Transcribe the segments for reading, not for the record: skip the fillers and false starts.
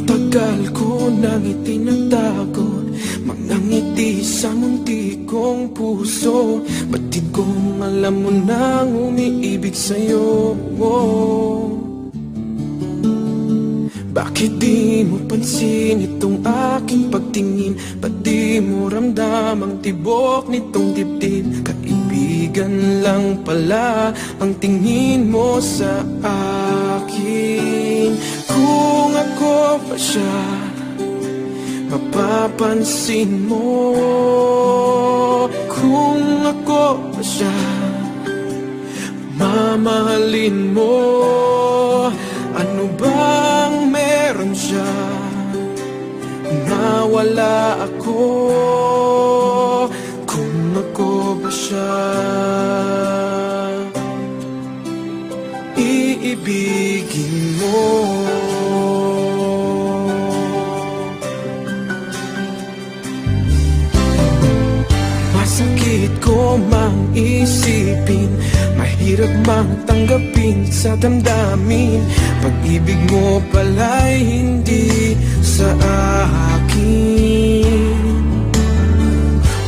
Matagal ko nang itinatago mga ngiti sa munti kong puso. Batid kong alam mo nang umiibig sa'yo. Bakit di mo pansin itong aking pagtingin? Ba't di mo ramdam ang tibok nitong dibdib? Kaibigan lang pala ang tingin mo sa akin. Kung ako pa siya, mapapansin mo. Kung ako pa siya, mamahalin mo. Ano bang meron siya na wala ako? Kung ako ba siya, iibigin mo. Masakit ko mang isipin, mahirap mang tanggapin sa damdamin. Pag-ibig mo pala'y hindi sa akin.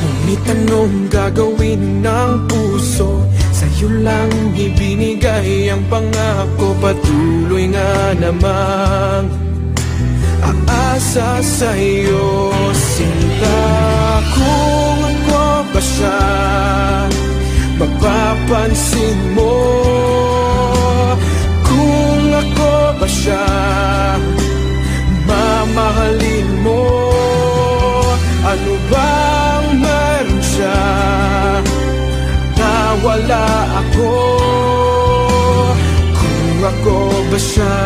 Ngunit anong gagawin ng puso? Sa'yo lang ibinigay ang pangako. Patuloy nga namang aasa sa'yo, sinta. Kung ako ba siya, mapapansin mo. Kung ako ba siya, mamahalin mo. Ano bang meron siya na wala ako? Kung ako ba siya,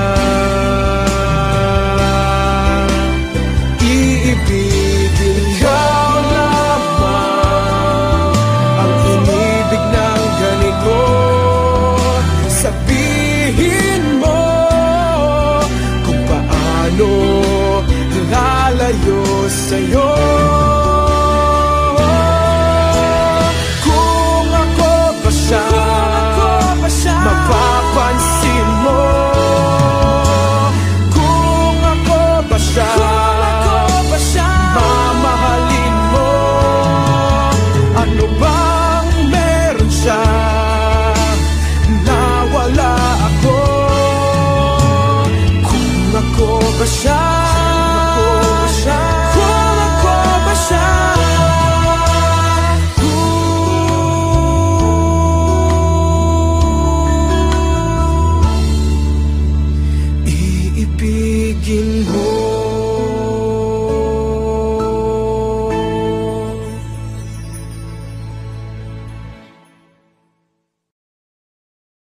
iibigin ikaw lamang ang inibig ng ganito. Sabihin mo kung paano lalayo sa'yo. Kung ako ba siya, mapapansin mo. Kung ako ba siya, mamahalin mo. Ano bang meron siya na wala ako? Kung ako ba siya,